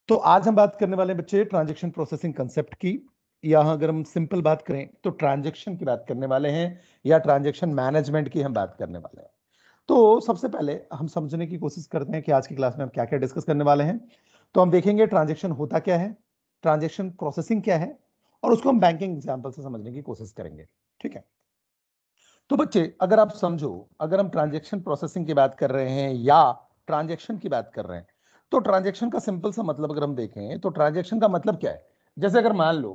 तो आज हम बात करने वाले हैं बच्चे ट्रांजैक्शन प्रोसेसिंग कंसेप्ट की, या अगर हम सिंपल बात करें तो ट्रांजैक्शन की बात करने वाले हैं, या ट्रांजैक्शन मैनेजमेंट की हम बात करने वाले हैं। तो सबसे पहले हम समझने की कोशिश करते हैं कि आज की क्लास में हम क्या क्या डिस्कस करने वाले हैं। तो हम देखेंगे ट्रांजैक्शन होता क्या है, ट्रांजैक्शन प्रोसेसिंग क्या है, और उसको हम बैंकिंग एग्जाम्पल से समझने की कोशिश करेंगे। ठीक है, तो बच्चे अगर आप समझो, अगर हम ट्रांजैक्शन प्रोसेसिंग की बात कर रहे हैं या ट्रांजैक्शन की बात कर रहे हैं, तो ट्रांजैक्शन का सिंपल सा मतलब अगर हम देखें तो ट्रांजैक्शन का मतलब क्या है। जैसे अगर मान लो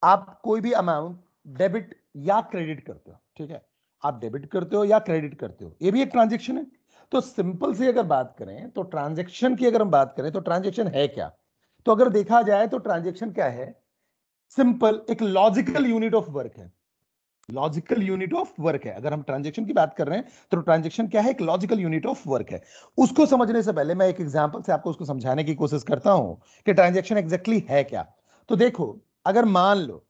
आप कोई भी अमाउंट डेबिट या क्रेडिट करते हो, ठीक है, आप डेबिट करते हो या क्रेडिट करते हो, ये भी एक ट्रांजैक्शन है। तो सिंपल से अगर बात करें तो ट्रांजैक्शन की अगर हम बात करें तो ट्रांजैक्शन है क्या। तो अगर देखा जाए तो ट्रांजैक्शन क्या है, सिंपल एक लॉजिकल यूनिट ऑफ वर्क है। लॉजिकल यूनिट ऑफ वर्क है। अगर हम ट्रांजैक्शन की बात कर रहे हैं तो ट्रांजैक्शन क्या है, एक लॉजिकल यूनिट ऑफ वर्क है। उसको समझने से पहले मैं एक एग्जांपल से आपको उसको समझाने की कोशिश करता हूं कि ट्रांजैक्शन एग्जैक्टली है क्या। तो देखो, अगर मान लो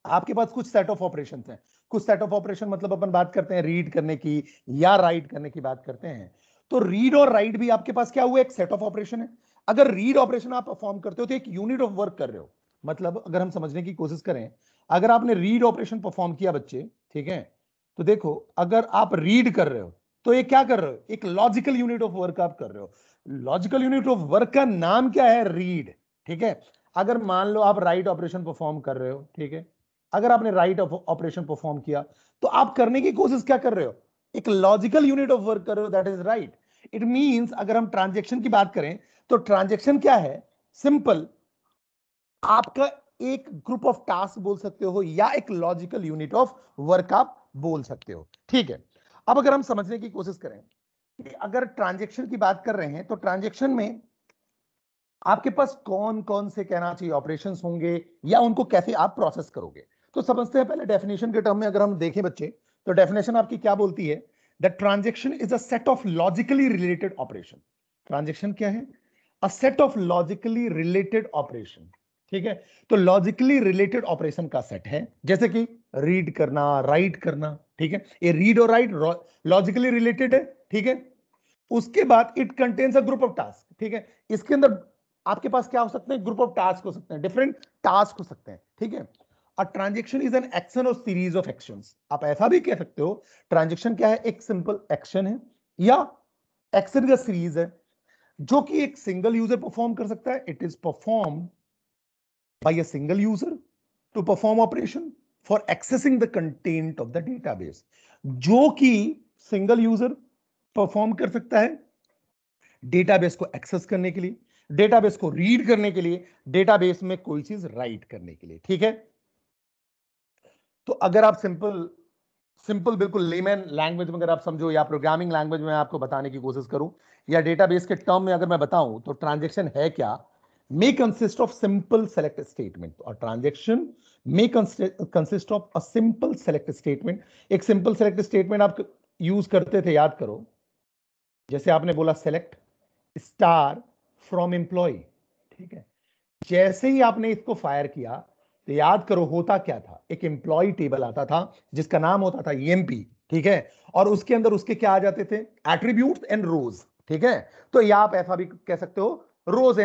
आपके पास कुछ सेट ऑफ ऑपरेशंस हैं, कुछ सेट ऑफ ऑपरेशन मतलब अपन बात करते हैं रीड करने की या राइट करने की बात करते हैं। तो रीड और राइट भी आपके पास क्या हुआ, एक सेट ऑफ ऑपरेशन है। अगर रीड ऑपरेशन आप परफॉर्म करते हो तो एक यूनिट ऑफ वर्क कर रहे हो। मतलब अगर हम समझने की कोशिश करें, अगर आपने रीड ऑपरेशन परफॉर्म किया बच्चे, ठीक है, तो देखो अगर आप रीड कर रहे हो तो ये क्या कर रहे हो, एक लॉजिकल यूनिट ऑफ वर्क आप कर रहे हो। लॉजिकल यूनिट ऑफ वर्क का नाम क्या है, रीड। ठीक है, अगर मान लो आप राइट ऑपरेशन परफॉर्म कर रहे हो, ठीक है, अगर आपने राइट ऑपरेशन परफॉर्म किया तो आप करने की कोशिश क्या कर रहे हो, एक लॉजिकल यूनिट ऑफ वर्क कर रहे हो, that is right. It means अगर हम ट्रांजैक्शन की बात करें तो ट्रांजैक्शन क्या है, सिंपल आपका एक ग्रुप ऑफ टास्क बोल सकते हो या एक लॉजिकल यूनिट ऑफ वर्क आप बोल सकते हो। ठीक है, अब अगर हम समझने की कोशिश करें कि अगर ट्रांजैक्शन की बात कर रहे हैं तो ट्रांजैक्शन में आपके पास कौन कौन से कहना चाहिए ऑपरेशंस होंगे या उनको कैसे आप प्रोसेस करोगे। तो समझते हैं पहले डेफिनेशन के टर्म में अगर हम देखें बच्चे, तो डेफिनेशन आपकी क्या बोलती है, that transaction is a set of logically related operation. Transaction क्या है, अ set of logically related operation. ठीक है, तो लॉजिकली रिलेटेड ऑपरेशन का सेट है, जैसे कि रीड करना, राइट करना। ठीक है, ये रीड और राइट लॉजिकली रिलेटेड है। ठीक है, उसके बाद it contains a group of task. ठीक है, इसके अंदर आपके पास क्या हो सकते हैं, ग्रुप ऑफ टास्क हो सकते हैं, डिफरेंट टास्क हो सकते हैं। ठीक है, a transaction is an action और सीरीज ऑफ एक्शंस। आप ऐसा भी कह सकते हो ट्रांजैक्शन क्या है, एक सिंपल एक्शन है या एक्शन का सीरीज है जो कि एक सिंगल यूजर परफॉर्म कर सकता है। It is perform by a single user to perform operation for accessing the content of the database, जो कि सिंगल यूजर परफॉर्म कर सकता है डेटाबेस को एक्सेस करने के लिए, डेटाबेस को रीड करने के लिए, डेटाबेस में कोई चीज राइट करने के लिए। ठीक है, तो अगर आप सिंपल सिंपल बिल्कुल लेमैन लैंग्वेज में अगर आप समझो या प्रोग्रामिंग लैंग्वेज में आपको बताने की कोशिश करूं या डेटाबेस के टर्म में अगर मैं बताऊं तो ट्रांजैक्शन है क्या, may consist of simple select statement। और transaction may consist of a simple select statement। एक सिंपल सेलेक्ट स्टेटमेंट आप यूज करते थे, याद करो, जैसे आपने बोला सेलेक्ट स्टार फ्रॉम एम्प्लॉय। ठीक है, जैसे ही आपने इसको फायर किया तो याद करो होता क्या था, एक एम्प्लॉय टेबल आता था जिसका नाम होता था ईएमपी। ठीक है, और उसके अंदर उसके क्या आ जाते थे, एट्रीब्यूट्स एंड रोज। ठीक है, तो या आप ऐसा भी कह सकते हो रोज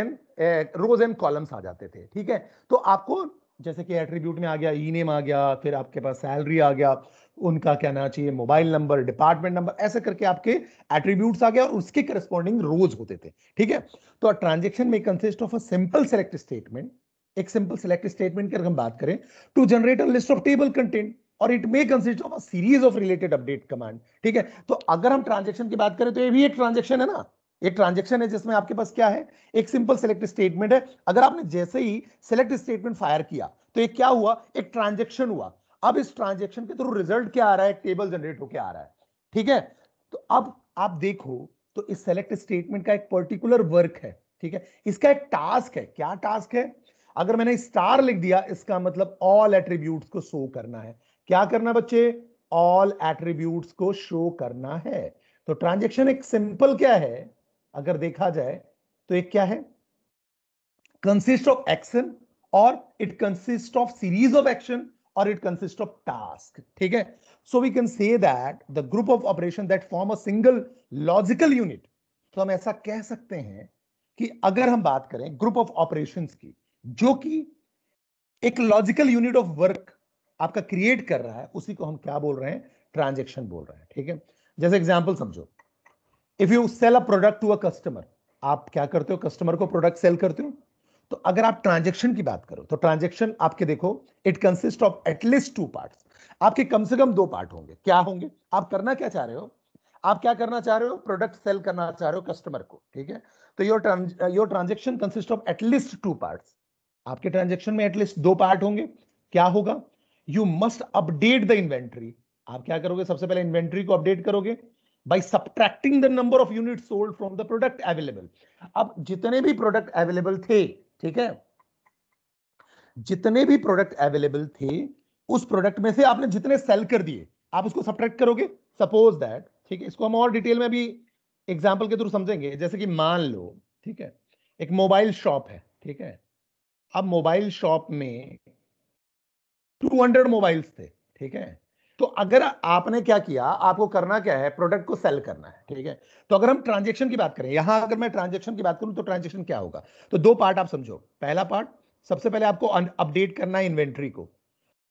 एंड कॉलम्स आ जाते थे। ठीक है, तो आपको जैसे कि एट्रीब्यूट में आ गया ई नेम आ गया, फिर आपके पास सैलरी आ गया, उनका क्या ना चाहिए मोबाइल नंबर, डिपार्टमेंट नंबर, ऐसे करके आपके एट्रीब्यूट्स आ गया और उसके करस्पॉन्डिंग रोज होते थे। ठीक है, तो ट्रांजेक्शन में consist of a simple select statement, एक सिंपल सेलेक्ट स्टेटमेंट की अगर हम बात करें to generate a list of table content, और it may consist of a series of related update command. ठीक है, तो अगर हम ट्रांजेक्शन की बात करें तो ये भी एक ट्रांजेक्शन है ना, एक ट्रांजेक्शन है जिसमें आपके पास क्या है, एक सिंपल सेलेक्ट स्टेटमेंट है। अगर आपने जैसे ही सेलेक्ट स्टेटमेंट फायर किया तो ये क्या हुआ, एक ट्रांजेक्शन हुआ। अब इस ट्रांजेक्शन के थ्रू रिजल्ट क्या आ रहा है, टेबल जनरेट होकर आ रहा है। ठीक है, तो अब आप देखो तो इस सेलेक्ट स्टेटमेंट का एक पर्टिकुलर वर्क है। ठीक है, इसका एक टास्क है, क्या टास्क है, अगर मैंने स्टार लिख दिया इसका मतलब ऑल एट्रीब्यूट्स को शो करना है। क्या करना बच्चे, ऑल एट्रीब्यूट्स को शो करना है। तो ट्रांजेक्शन एक सिंपल क्या है, अगर देखा जाए तो एक क्या है, कंसिस्ट ऑफ एक्शन, और it consist of series of action, और इट कंसिस्ट ऑफ टास्क। ठीक है, so we can say that the group of operation that form a single logical unit. तो हम ऐसा कह सकते हैं कि अगर हम बात करें ग्रुप ऑफ ऑपरेशंस की, जो कि एक लॉजिकल यूनिट ऑफ वर्क आपका क्रिएट कर रहा है, उसी को हम क्या बोल रहे हैं, ट्रांजैक्शन बोल रहे हैं। ठीक है, जैसे एग्जांपल समझो, if you sell a product to a customer, आप क्या करते हो, कस्टमर को प्रोडक्ट सेल करते हो। तो अगर आप ट्रांजैक्शन की बात करो तो ट्रांजैक्शन आपके देखो, it consist of at least 2 parts. आपके कम से कम 2 पार्ट होंगे। क्या होंगे, आप करना क्या चाह रहे हो, आप क्या करना चाह रहे हो, प्रोडक्ट सेल करना चाह रहे हो कस्टमर को। ठीक है, तो your transaction consist of at least 2 parts. आपके ट्रांजैक्शन में एटलीस्ट 2 पार्ट होंगे। क्या होगा, you must update the inventory. आप क्या करोगे, सबसे पहले इन्वेंट्री को अपडेट करोगे by subtracting the number of units sold from the product available। अब जितने भी प्रोडक्ट अवेलेबल थे, ठीक है, जितने भी प्रोडक्ट अवेलेबल थे, उस प्रोडक्ट में से आपने जितने सेल कर दिए, आप उसको सब्ट्रैक्ट करोगे। सपोज दैट, ठीक है, इसको हम और डिटेल में भी एग्जांपल के थ्रू समझेंगे। जैसे कि मान लो, ठीक है, एक मोबाइल शॉप है। ठीक है, अब मोबाइल शॉप में 200 मोबाइल्स थे। ठीक है, तो अगर आपने क्या किया, आपको करना क्या है, प्रोडक्ट को सेल करना है। ठीक है, तो अगर हम ट्रांजैक्शन की बात करें, यहां अगर मैं ट्रांजैक्शन की बात करूं तो ट्रांजैक्शन क्या होगा, तो 2 पार्ट आप समझो। पहला पार्ट, सबसे पहले आपको अपडेट करना है इन्वेंट्री को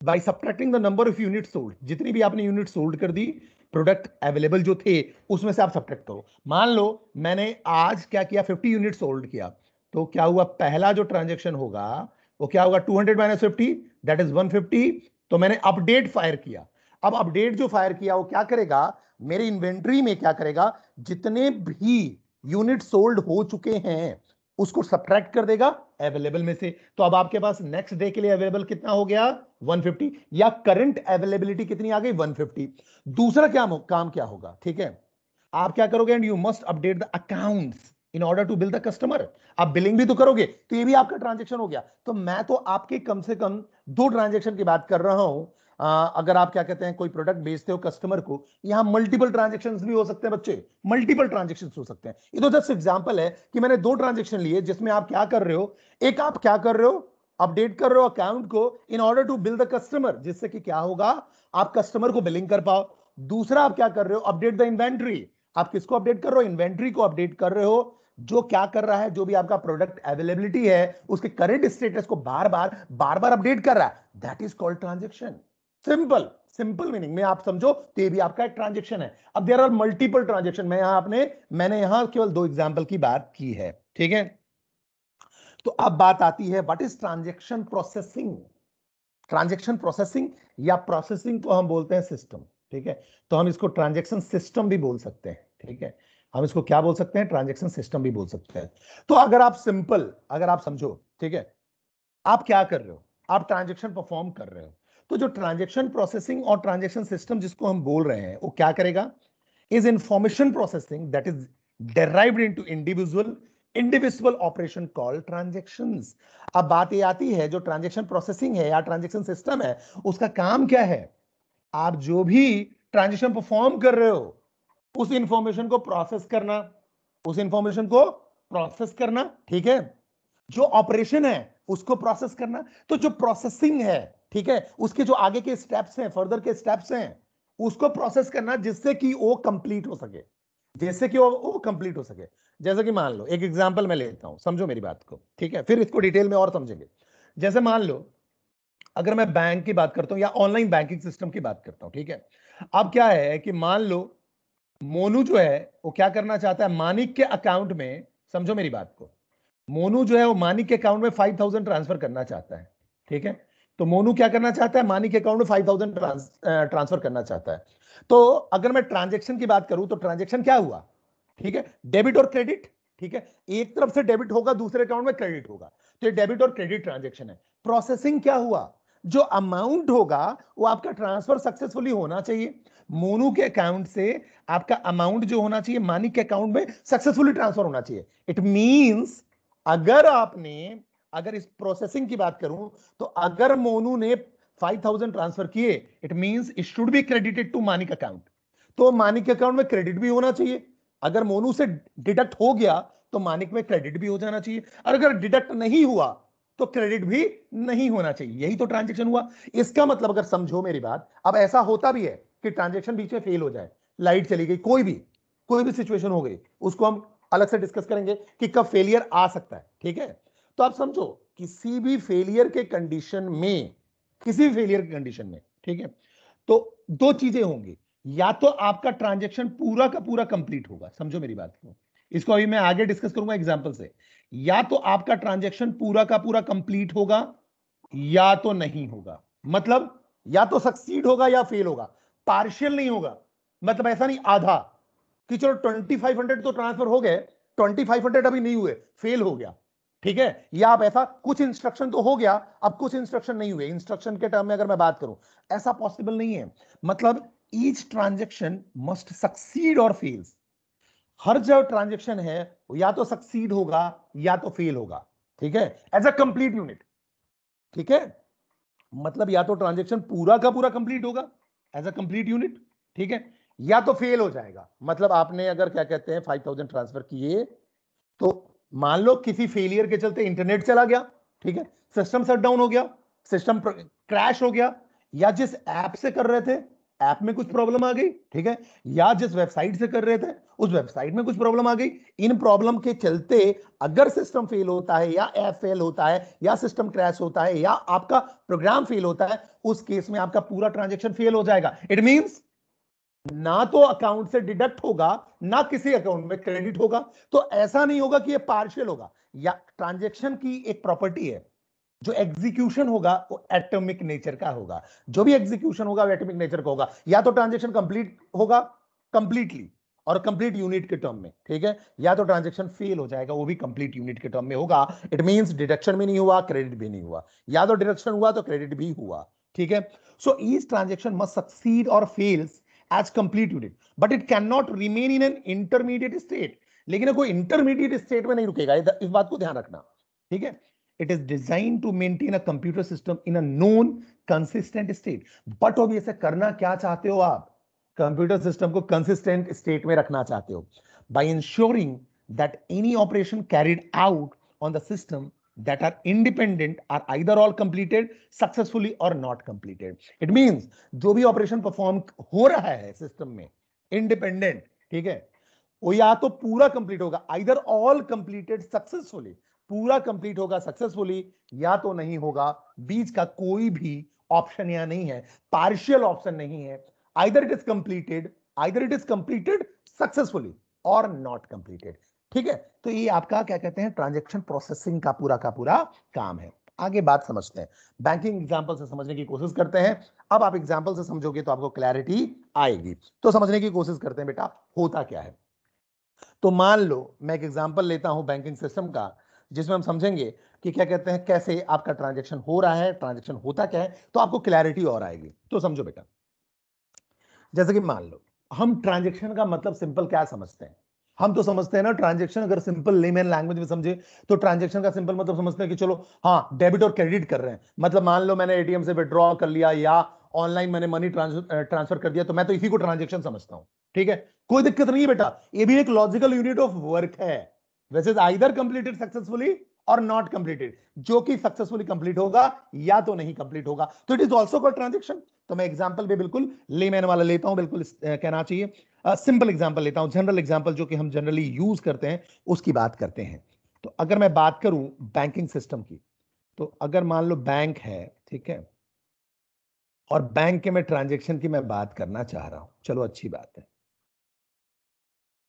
by subtracting the number of unit sold. जितनी भी आपने यूनिट सोल्ड कर दी, प्रोडक्ट अवेलेबल जो थे उसमें से आप सब्ट्रैक्ट करो। मान लो मैंने आज क्या किया, 50 यूनिट सोल्ड किया, तो क्या हुआ, पहला जो ट्रांजैक्शन होगा वो क्या होगा, 200 माइनस 50, दैट इज 150। तो मैंने अपडेट फायर किया। अब अपडेट जो फायर किया वो क्या करेगा, मेरे इन्वेंट्री में क्या करेगा, जितने भी यूनिट सोल्ड हो चुके हैं उसको सब्ट्रैक्ट कर देगा अवेलेबल में से। तो अब आपके पास नेक्स्ट डे के लिए अवेलेबल कितना हो गया, 150, या करंट अवेलेबिलिटी कितनी आ गई, 150। दूसरा क्या काम क्या होगा, ठीक है, आप क्या करोगे, and you must update the accounts in order to bill the customer. आप बिलिंग भी तो करोगे, तो ये भी आपका ट्रांजेक्शन हो गया। तो मैं तो आपके कम से कम 2 ट्रांजेक्शन की बात कर रहा हूं। अगर आप क्या कहते हैं, कोई प्रोडक्ट बेचते हो कस्टमर को, यहां मल्टीपल ट्रांजेक्शंस भी हो सकते हैं बच्चे, मल्टीपल ट्रांजेक्शंस हो सकते हैं। ये तो जस्ट एग्जांपल है कि मैंने 2 ट्रांजेक्शन लिए जिसमें आप क्या कर रहे हो, एक आप क्या कर रहे हो, अपडेट कर रहे हो अकाउंट को in order to bill the customer, जिससे कि क्या होगा, आप कस्टमर को बिलिंग कर पाओ। दूसरा आप क्या कर रहे हो, अपडेट द इन्वेंट्री। आप किसको अपडेट कर रहे हो, इन्वेंट्री को अपडेट कर रहे हो, जो क्या कर रहा है, जो भी आपका प्रोडक्ट अवेलेबिलिटी है उसके करंट स्टेटस को बार बार अपडेट कर रहा है, that is called transaction. Simple simple meaning में आप समझो तो ये भी आपका एक ट्रांजेक्शन है। अब देयर आर मल्टीपल ट्रांजेक्शन, मैंने यहां केवल 2 एग्जांपल की बात की है। ठीक है, तो अब बात आती है what is transaction processing. Transaction processing या प्रोसेसिंग को हम बोलते हैं सिस्टम। ठीक है, तो हम इसको ट्रांजेक्शन सिस्टम भी बोल सकते हैं। ठीक है, हम इसको क्या बोल सकते हैं, ट्रांजेक्शन सिस्टम भी बोल सकते हैं। तो अगर आप समझो, ठीक है, आप क्या कर रहे हो, आप ट्रांजेक्शन परफॉर्म कर रहे हो, तो जो ट्रांजेक्शन प्रोसेसिंग और ट्रांजेक्शन सिस्टम जिसको हम बोल रहे हैं वो क्या करेगा, is information processing that is derived into individual operation called transactions. अब बात ये आती है, जो ट्रांजेक्शन प्रोसेसिंग है या ट्रांजेक्शन सिस्टम है, उसका काम क्या है, आप जो भी ट्रांजेक्शन परफॉर्म कर रहे हो उस इंफॉर्मेशन को प्रोसेस करना, उस इंफॉर्मेशन को प्रोसेस करना। ठीक है, जो ऑपरेशन है उसको प्रोसेस करना। तो जो प्रोसेसिंग है, ठीक है, उसके जो आगे के स्टेप्स हैं, फर्दर के स्टेप्स हैं, उसको प्रोसेस करना जिससे कि वो कंप्लीट हो सके, जैसे कि वो कंप्लीट हो सके। जैसे कि मान लो एक एग्जांपल मैं लेता हूं, समझो मेरी बात को। ठीक है, फिर इसको डिटेल में और समझेंगे। जैसे मान लो अगर मैं बैंक की बात करता हूं या ऑनलाइन बैंकिंग सिस्टम की बात करता हूं। ठीक है, अब क्या है कि मान लो मोनू जो है वो क्या करना चाहता है, मानिक के अकाउंट में, समझो मेरी बात को, मोनू जो है वो मानिक के अकाउंट में 5000 ट्रांसफर करना चाहता है। ठीक है, तो मोनू क्या करना चाहता है, मानिक के अकाउंट में 5000 ट्रांसफर करना चाहता है। तो अगर मैं ट्रांजेक्शन की बात करूं तो ट्रांजेक्शन क्या हुआ, ठीक है, डेबिट और क्रेडिट। ठीक है, एक तरफ से डेबिट होगा, दूसरे अकाउंट में क्रेडिट होगा, तो ये डेबिट और क्रेडिट ट्रांजेक्शन है। प्रोसेसिंग क्या हुआ, जो अमाउंट होगा वो आपका ट्रांसफर सक्सेसफुली होना चाहिए, मोनू के अकाउंट से आपका अमाउंट जो होना चाहिए मानिक के अकाउंट में सक्सेसफुली ट्रांसफर होना चाहिए। इट मींस अगर इस प्रोसेसिंग की बात करूं तो अगर मोनू ने 5000 ट्रांसफर किए, it means it should be credited to Manik account. तो मानिक के अकाउंट में क्रेडिट भी होना चाहिए। अगर मोनू से डिडक्ट हो गया तो मानिक में क्रेडिट भी हो जाना चाहिए, और अगर डिडक्ट नहीं हुआ तो क्रेडिट भी नहीं होना चाहिए। यही तो ट्रांजेक्शन हुआ। इसका मतलब अगर समझो मेरी बात, अब ऐसा होता भी है कि ट्रांजेक्शन बीच में फेल हो जाए, लाइट चली गई, कोई भी सिचुएशन हो गई, उसको हम अलग से डिस्कस करेंगे कि कब फेलियर आ सकता है, ठीक है। तो आप समझो किसी भी फेलियर के कंडीशन में, किसी भी फेलियर के कंडीशन में, ठीक है, तो दो चीजें होंगी, या तो आपका ट्रांजैक्शन पूरा का पूरा कंप्लीट होगा, समझो मेरी बात को, इसको अभी मैं आगे डिस्कस करूंगा एग्जांपल से, या तो आपका ट्रांजैक्शन पूरा का पूरा कंप्लीट होगा या तो नहीं होगा, मतलब या तो सक्सीड होगा या फेल होगा, पार्शियल नहीं होगा, मतलब ऐसा नहीं आधा कि चलो 2500 तो ट्रांसफर हो गए, 2500 अभी नहीं हुए, फेल हो गया, ठीक है। या आप ऐसा कुछ इंस्ट्रक्शन तो हो गया, अब कुछ इंस्ट्रक्शन नहीं हुए, इंस्ट्रक्शन के टर्म में अगर मैं बात करूं, ऐसा पॉसिबल नहीं है। मतलब ईच ट्रांजेक्शन मस्ट सक्सीड और फेल्स, हर जो ट्रांजेक्शन है या तो सक्सीड होगा या तो फेल होगा, ठीक है, एज अ कंप्लीट यूनिट, ठीक है। मतलब या तो ट्रांजेक्शन पूरा का पूरा कंप्लीट होगा एज अ कंप्लीट यूनिट, ठीक है, या तो फेल हो जाएगा। मतलब आपने अगर क्या कहते हैं 5000 ट्रांसफर किए, तो मान लो किसी फेलियर के चलते इंटरनेट चला गया, ठीक है, सिस्टम शट डाउन हो गया, सिस्टम क्रैश हो गया, या जिस ऐप से कर रहे थे ऐप में कुछ प्रॉब्लम आ गई, ठीक है, या जिस वेबसाइट से कर रहे थे उस वेबसाइट में कुछ प्रॉब्लम आ गई, इन प्रॉब्लम के चलते अगर सिस्टम फेल होता है या ऐप फेल होता है या सिस्टम क्रैश होता है या आपका प्रोग्राम फेल होता है, उस केस में आपका पूरा ट्रांजेक्शन फेल हो जाएगा। इट मींस ना तो अकाउंट से डिडक्ट होगा ना किसी अकाउंट में क्रेडिट होगा, तो ऐसा नहीं होगा कि ये पार्शियल होगा। या ट्रांजैक्शन की एक प्रॉपर्टी है, जो एग्जीक्यूशन होगा वो एटॉमिक नेचर का होगा, जो भी एग्जीक्यूशन होगा वो एटॉमिक नेचर का होगा। या तो ट्रांजैक्शन कंप्लीट होगा कंप्लीटली और कंप्लीट यूनिट के टर्म में, ठीक है, या तो ट्रांजैक्शन फेल हो जाएगा, वो भी कंप्लीट यूनिट के टर्म में होगा। इट मींस डिडक्शन भी नहीं हुआ, क्रेडिट भी नहीं हुआ, या तो डिडक्शन हुआ तो क्रेडिट भी हुआ, ठीक है। So each transaction must succeed और fails as complete unit, but it can not remain in an intermediate state. लेकिन कोई इंटरमीडिएट स्टेट में नहीं रुकेगा, इस बात को ध्यान रखना, ठीक है। It is designed to maintain a computer system in a known consistent state. But अभी ऐसे करना क्या चाहते हो आप, कंप्यूटर सिस्टम को कंसिस्टेंट स्टेट में रखना चाहते हो, by ensuring that any operation carried out on the system that are independent are either all completed successfully or not completed. It means जो भी ऑपरेशन परफॉर्म हो रहा है सिस्टम में इंडिपेंडेंट, ठीक है, वो या तो पूरा कंप्लीट होगा, आइदर ऑल कंप्लीटेड सक्सेसफुली, पूरा कंप्लीट होगा सक्सेसफुली, या तो नहीं होगा, बीच का कोई भी ऑप्शन यहां नहीं है, पार्शियल ऑप्शन नहीं है, either it is completed successfully और नॉट कंप्लीटेड, ठीक है। तो ये आपका क्या कहते हैं ट्रांजैक्शन प्रोसेसिंग का पूरा काम है। आगे बात समझते हैं, बैंकिंग एग्जांपल से समझने की कोशिश करते हैं। अब आप एग्जांपल से समझोगे तो आपको क्लैरिटी आएगी। तो समझने की कोशिश करते हैं बेटा होता क्या है। तो मान लो मैं एक एग्जांपल लेता हूं बैंकिंग सिस्टम का, जिसमें हम समझेंगे कि क्या कहते हैं कैसे आपका ट्रांजैक्शन हो रहा है, ट्रांजैक्शन होता क्या है, तो आपको क्लैरिटी और आएगी। तो समझो बेटा, जैसे कि मान लो हम ट्रांजैक्शन का मतलब सिंपल क्या समझते हैं, हम तो समझते हैं ना ट्रांजैक्शन, अगर सिंपल लेमैन लैंग्वेज में समझे तो ट्रांजैक्शन का सिंपल मतलब समझते हैं कि चलो हाँ डेबिट और क्रेडिट कर रहे हैं। मतलब मान लो मैंने एटीएम से विड्रॉ कर लिया या ऑनलाइन मैंने मनी ट्रांसफर कर दिया, तो मैं तो इसी को ट्रांजैक्शन समझता हूं, ठीक है, कोई दिक्कत नहीं है बेटा, ये भी एक लॉजिकल यूनिट ऑफ वर्क है। वैसे आइदर कंप्लीटेड सक्सेसफुली और नॉट कंप्लीटेड, जो कि सक्सेसफुली कंप्लीट होगा या तो नहीं कंप्लीट होगा, तो it is also called transaction. तो मैं एग्जांपल भी बिल्कुल लेमैन वाला लेता हूं, बिल्कुल कहना चाहिए सिंपल एग्जांपल लेता हूं, जनरल एग्जांपल जो कि हम जनरली यूज करते हैं उसकी बात करते हैं। तो अगर मैं बात करूं बैंकिंग सिस्टम की, तो अगर मान लो बैंक है, ठीक है, और बैंक के मैं ट्रांजैक्शन की मैं बात करना चाह रहा हूं, चलो अच्छी बात है,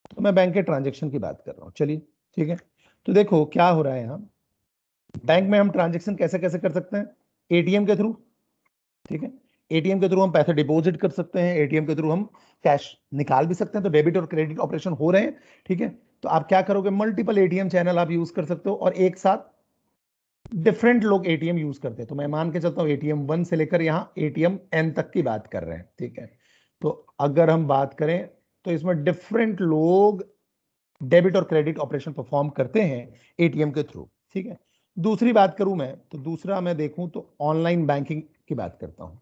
तो मैं बैंक के ट्रांजैक्शन की बात कर रहा हूं, चलिए ठीक है। तो देखो क्या हो रहा है यहां, बैंक में हम ट्रांजैक्शन कैसे कैसे कर सकते हैं, एटीएम के थ्रू, ठीक है, एटीएम के थ्रू हम पैसे डिपॉजिट कर सकते हैं, एटीएम के थ्रू हम कैश निकाल भी सकते हैं, तो डेबिट और क्रेडिट ऑपरेशन हो रहे हैं, ठीक है। तो आप क्या करोगे, मल्टीपल एटीएम चैनल आप यूज कर सकते हो और एक साथ डिफरेंट लोग एटीएम यूज करते हैं। तो मैं मान के चलता हूं एटीएम 1 से लेकर यहाँ एटीएम एन तक की बात कर रहे हैं, ठीक है। तो अगर हम बात करें तो इसमें डिफरेंट लोग डेबिट और क्रेडिट ऑपरेशन परफॉर्म करते हैं एटीएम के थ्रू, ठीक है। दूसरी बात करूं मैं, तो दूसरा मैं देखूं तो ऑनलाइन बैंकिंग की बात करता हूं।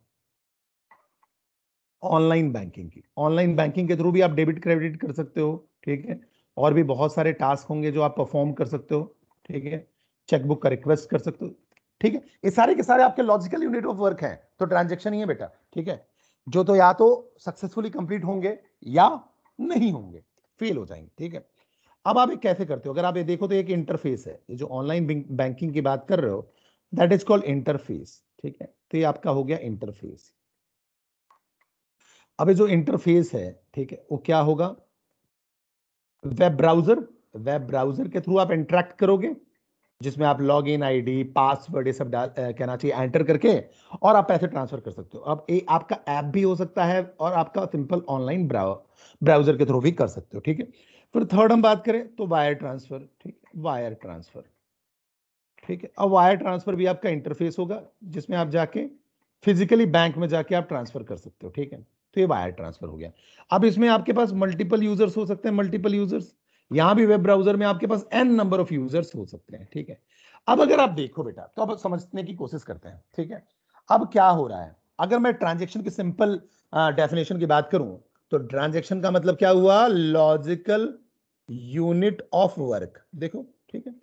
ऑनलाइन बैंकिंग के थ्रू भी आप डेबिट क्रेडिट कर सकते हो, ठीक है, और भी बहुत सारे टास्क होंगे जो आप परफॉर्म कर सकते हो, ठीक है, चेकबुक का रिक्वेस्ट कर सकते हो, ठीक है। ये सारे के सारे आपके लॉजिकल यूनिट ऑफ वर्क हैं, तो ट्रांजैक्शन ही है बेटा, ठीक है, जो तो या तो सक्सेसफुली कंप्लीट होंगे या नहीं होंगे, फेल हो जाएंगे, ठीक है। अब आप ये कैसे करते हो, अगर आप ये देखो तो एक इंटरफेस है, ये जो ऑनलाइन बैंकिंग की बात कर रहे हो दैट इज कॉल्ड इंटरफेस, ठीक है। तो ये आपका हो गया इंटरफेस। अब ये जो इंटरफेस है, ठीक है, वो क्या होगा, वेब ब्राउजर। वेब ब्राउजर के थ्रू आप इंटरेक्ट करोगे, जिसमें आप लॉग इन आईडी पासवर्ड ये सब डाल कहना चाहिए एंटर करके, और आप पैसे ट्रांसफर कर सकते हो। अब आपका ऐप भी हो सकता है और आपका सिंपल ऑनलाइन ब्राउजर के थ्रू भी कर सकते हो, ठीक है। फिर थर्ड हम बात करें तो वायर ट्रांसफर, ठीक है, वायर ट्रांसफर, ठीक है। अब वायर ट्रांसफर भी आपका इंटरफेस होगा, जिसमें आप जाके फिजिकली बैंक में जाके आप ट्रांसफर कर सकते हो, ठीक है। तो ये वायर ट्रांसफर हो गया। अब इसमें आपके पास मल्टीपल यूजर्स हो सकते हैं, मल्टीपल यूजर्स, यहां भी वेब ब्राउजर में आपके पास एन नंबर ऑफ यूजर्स हो सकते हैं, ठीक है। अब अगर आप देखो बेटा, तो अब समझने की कोशिश करते हैं, ठीक है। अब क्या हो रहा है, अगर मैं ट्रांजेक्शन की सिंपल डेफिनेशन की बात करूं, तो ट्रांजेक्शन का मतलब क्या हुआ, लॉजिकल यूनिट ऑफ वर्क, देखो, ठीक है।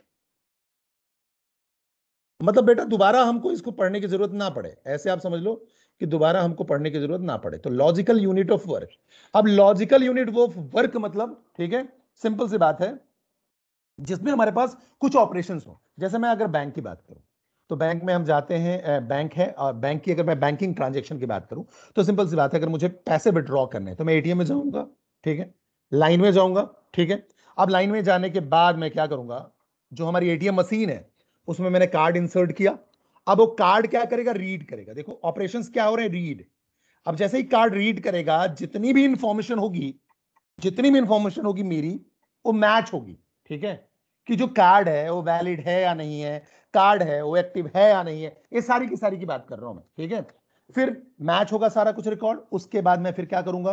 मतलब बेटा दोबारा हमको इसको पढ़ने की जरूरत ना पड़े, ऐसे आप समझ लो कि दोबारा हमको पढ़ने की जरूरत ना पड़े। तो लॉजिकल यूनिट ऑफ वर्क, अब लॉजिकल यूनिट ऑफ वर्क मतलब, ठीक है, सिंपल सी बात है, जिसमें हमारे पास कुछ ऑपरेशंस हो। जैसे मैं अगर बैंक की बात करूं, तो बैंक में हम जाते हैं, बैंक है, और बैंक की अगर मैं बैंकिंग ट्रांजेक्शन की बात करूं, तो सिंपल सी बात है, अगर मुझे पैसे विड्रॉ करने हैं तो मैं एटीएम में जाऊंगा, ठीक है, लाइन में जाऊंगा, ठीक है। अब लाइन में जाने के बाद मैं क्या करूंगा, जो हमारी एटीएम मशीन है उसमें मैंने कार्ड इंसर्ट किया। अब वो कार्ड क्या करेगा, रीड करेगा, देखो ऑपरेशंस क्या हो रहे हैं, रीड। अब जैसे ही कार्ड रीड करेगा, जितनी भी इंफॉर्मेशन होगी मेरी, वो मैच होगी, ठीक है, कि जो कार्ड है वो वैलिड है या नहीं है, कार्ड है वो एक्टिव है या नहीं है, ये सारी की सारी की बात कर रहा हूं मैं, ठीक है। फिर मैच होगा सारा कुछ रिकॉर्ड, उसके बाद मैं फिर क्या करूंगा,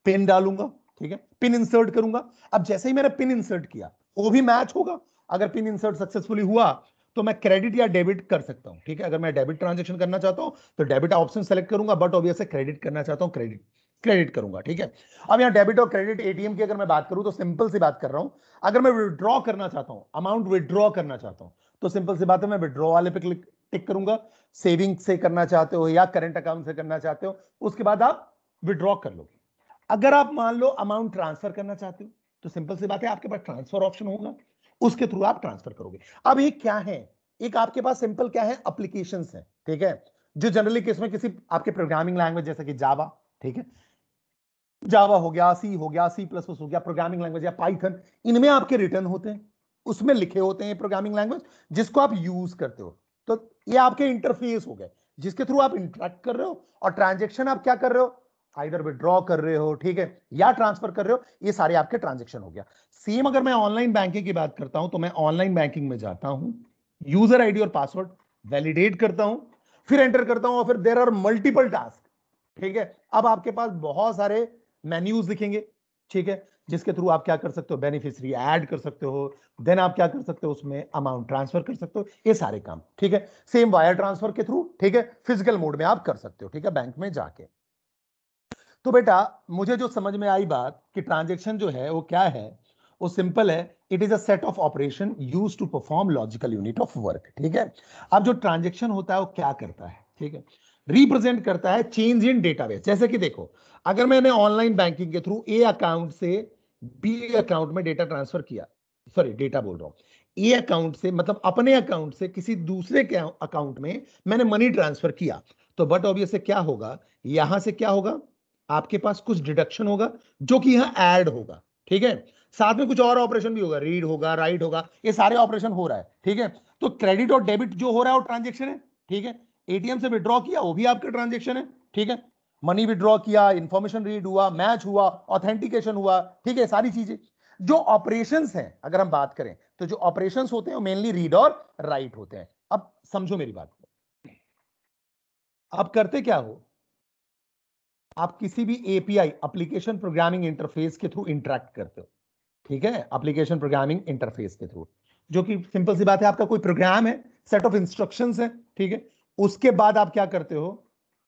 पिन डालूंगा, ठीक है, पिन इंसर्ट करूंगा। अब जैसे ही मैंने पिन इंसर्ट किया, वो भी मैच होगा। अगर पिन इंसर्ट सक्सेसफुली हुआ तो मैं क्रेडिट या डेबिट कर सकता हूं, ठीक है। अगर मैं डेबिट ट्रांजेक्शन करना चाहता हूं तो डेबिट ऑप्शन सेलेक्ट करूंगा, बट ऑब्वियसली क्रेडिट करना चाहता हूं, क्रेडिट क्रेडिट करूंगा, ठीक है। अब यहाँ डेबिट और क्रेडिट एटीएम की अगर मैं बात करूं, तो सिंपल सी बात कर रहा हूं, अगर मैं विड्रॉ करना चाहता हूं, अमाउंट विड्रॉ करना चाहता हूं, तो सिंपल सी बात है, मैं विड्रॉ वाले पे क्लिक टिक करूंगा। सेविंग से करना चाहते हो या करंट अकाउंट से करना चाहते हो, उसके बाद आप विड्रॉ कर लोगे। अगर आप मान लो अमाउंट ट्रांसफर करना चाहते हो, तो सिंपल सी बात है, आपके पास ट्रांसफर ऑप्शन होगा, उसके थ्रू आप ट्रांसफर करोगे। अब ये क्या है, एक आपके पास सिंपल क्या है, एप्लीकेशंस है, ठीक है, जो जनरली किसमें किसी आपके प्रोग्रामिंग लैंग्वेज जैसे कि जावा, ठीक है, जावा हो गया, सी हो गया, सी प्लस प्लस हो गया, प्रोग्रामिंग लैंग्वेज या पाइथन, इनमें आपके रिटर्न होते हैं, उसमें लिखे होते हैं प्रोग्रामिंग लैंग्वेज, जिसको आप यूज करते हो। तो ये आपके इंटरफेस हो गए, जिसके थ्रू आप इंटरेक्ट कर रहे हो, और ट्रांजेक्शन आप क्या कर रहे हो, आइदर विड्रॉ कर रहे हो, ठीक है, या ट्रांसफर कर रहे हो, ये सारे आपके ट्रांजेक्शन हो गया। सेम अगर मैं ऑनलाइन बैंकिंग की बात करता हूं, तो मैं ऑनलाइन बैंकिंग में जाता हूं, यूजर आईडी और पासवर्ड वैलिडेट करता हूं, फिर एंटर करता हूं, और फिर देयर आर मल्टीपल टास्क, ठीक है। अब आपके पास बहुत सारे मेन्यूज दिखेंगे, ठीक है, जिसके थ्रू आप क्या कर सकते हो, बेनिफिशियरी ऐड कर सकते हो, देन आप क्या कर सकते हो, उसमें अमाउंट ट्रांसफर कर सकते हो, ये सारे काम, ठीक है। सेम वायर ट्रांसफर के थ्रू, ठीक है, फिजिकल मोड में आप कर सकते हो, ठीक है, बैंक में जाके। तो बेटा मुझे जो समझ में आई बात कि ट्रांजेक्शन जो है वो क्या है, वो सिंपल है, it is a set of operation used to perform logical unit of work, ठीक है। अब जो ट्रांजेक्शन होता है वो क्या करता है, ठीक है, रिप्रेजेंट करता है चेंज इन डेटाबेस। जैसे कि देखो, अगर मैंने ऑनलाइन बैंकिंग के थ्रू ए अकाउंट से बी अकाउंट में डेटा ट्रांसफर किया, सॉरी डेटा बोल रहा हूं, ए अकाउंट से मतलब अपने अकाउंट से किसी दूसरे के अकाउंट में मैंने मनी ट्रांसफर किया, तो बट ऑब्वियसली क्या होगा, यहां से क्या होगा, आपके पास कुछ डिडक्शन होगा, जो कि यहां ऐड होगा, ठीक है। साथ में कुछ और ऑपरेशन भी होगा, रीड होगा, राइट होगा, ये सारे ऑपरेशन हो रहा है, ठीक है। तो क्रेडिट और डेबिट जो हो रहा है वो ट्रांजेक्शन है, ठीक है। एटीएम से विड्रॉ किया, वो भी आपका ट्रांजेक्शन है, ठीक है। मनी विड्रॉ किया, इंफॉर्मेशन रीड हुआ, मैच हुआ, ऑथेंटिकेशन हुआ, ठीक है, सारी चीजें। जो ऑपरेशंस हैं अगर हम बात करें, तो जो ऑपरेशंस होते हैं वो मेनली रीड और राइट होते हैं। अब समझो मेरी बात को, आप करते क्या हो, आप किसी भी एपीआई एप्लीकेशन प्रोग्रामिंग इंटरफेस के थ्रू इंटरेक्ट करते हो, ठीक है, एप्लीकेशन प्रोग्रामिंग इंटरफेस के थ्रू, जो कि सिंपल सी बात है, आपका कोई प्रोग्राम है, सेट ऑफ इंस्ट्रक्शंस है, ठीक है। उसके बाद आप क्या करते हो,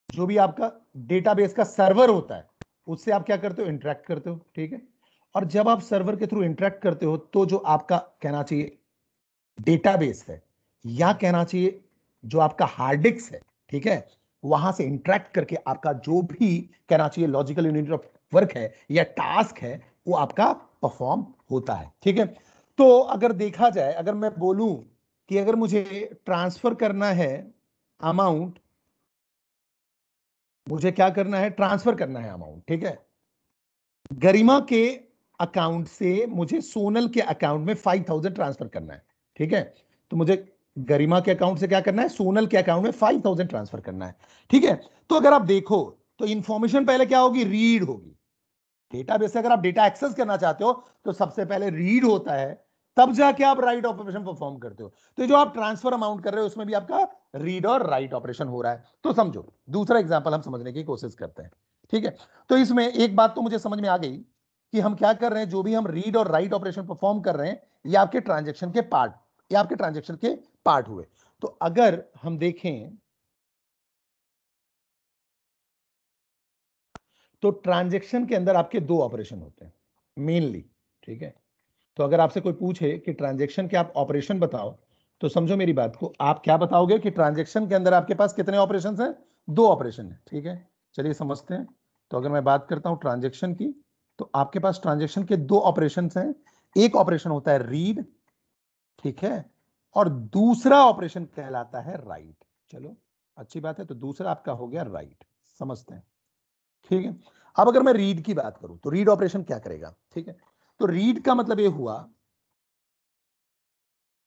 जो भी आपका डेटाबेस का सर्वर होता है, उससे आप क्या करते हो, इंटरेक्ट करते हो, ठीक है। और जब आप सर्वर के थ्रू इंटरेक्ट करते हो, तो जो आपका कहना चाहिए डेटाबेस है, या कहना चाहिए जो आपका हार्ड डिस्क है, ठीक है, वहां से इंटरेक्ट करके आपका जो भी कहना चाहिए लॉजिकल यूनिट ऑफ वर्क है या टास्क है, वो आपका परफॉर्म होता है, ठीक है। तो अगर देखा जाए, अगर मैं बोलूं कि अगर मुझे ट्रांसफर करना है अमाउंट, मुझे क्या करना है, ट्रांसफर करना है अमाउंट, ठीक है, गरिमा के अकाउंट से मुझे सोनल के अकाउंट में 5,000 ट्रांसफर करना है, ठीक है। तो मुझे गरिमा के अकाउंट से क्या करना है, सोनल के अकाउंट में 5,000 ट्रांसफर करना है, ठीक है। तो अगर आप देखो तो इंफॉर्मेशन पहले क्या होगी, रीड होगी। डेटाबेस से अगर आप डेटा एक्सेस करना चाहते हो तो सबसे पहले रीड होता है, तब जाके आप राइट ऑपरेशन परफॉर्म करते हो। तो जो आप ट्रांसफर अमाउंट कर रहे हो उसमें भी आपका रीड और राइट ऑपरेशन हो रहा है। तो समझो, दूसरा एग्जांपल हम समझने की कोशिश करते हैं, ठीक है। तो इसमें एक बात तो मुझे समझ में आ गई कि हम क्या कर रहे हैं, जो भी हम रीड और राइट ऑपरेशन परफॉर्म कर रहे हैं ये आपके ट्रांजेक्शन के पार्ट, ये आपके ट्रांजेक्शन के पार्ट हुए। तो अगर हम देखें तो ट्रांजेक्शन के अंदर आपके दो ऑपरेशन होते हैं मेनली, ठीक है। तो अगर आपसे कोई पूछे कि ट्रांजैक्शन के आप ऑपरेशन बताओ, तो समझो मेरी बात को, आप क्या बताओगे कि ट्रांजैक्शन के अंदर आपके पास कितने ऑपरेशंस हैं, दो ऑपरेशन है, ठीक है। चलिए समझते हैं। तो अगर मैं बात करता हूं ट्रांजैक्शन की, तो आपके पास ट्रांजैक्शन के दो ऑपरेशंस हैं। एक ऑपरेशन होता है रीड, ठीक है, और दूसरा ऑपरेशन कहलाता है राइट। चलो अच्छी बात है, तो दूसरा आपका हो गया राइट, समझते हैं, ठीक है। अब अगर मैं रीड की बात करूं तो रीड ऑपरेशन क्या करेगा, ठीक है। तो रीड का मतलब ये हुआ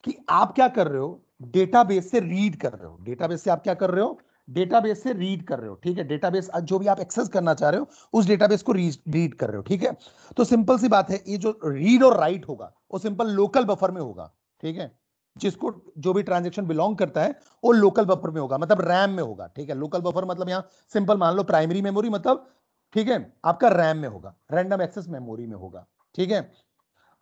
कि आप क्या कर रहे हो, डेटाबेस से रीड कर रहे हो, डेटाबेस से आप क्या कर रहे हो, डेटाबेस से रीड कर रहे हो, ठीक है। डेटाबेस जो भी आप एक्सेस करना चाह रहे हो उस डेटाबेस को रीड कर रहे हो, ठीक है। तो सिंपल सी बात है, ये जो रीड और राइट होगा वो सिंपल लोकल बफर में होगा, ठीक है। जिसको जो भी ट्रांजेक्शन बिलोंग करता है वो लोकल बफर में होगा, मतलब रैम में होगा, ठीक है। लोकल बफर मतलब यहां सिंपल मान लो प्राइमरी मेमोरी, मतलब ठीक है आपका रैम में होगा, रैंडम एक्सेस मेमोरी में होगा, ठीक है।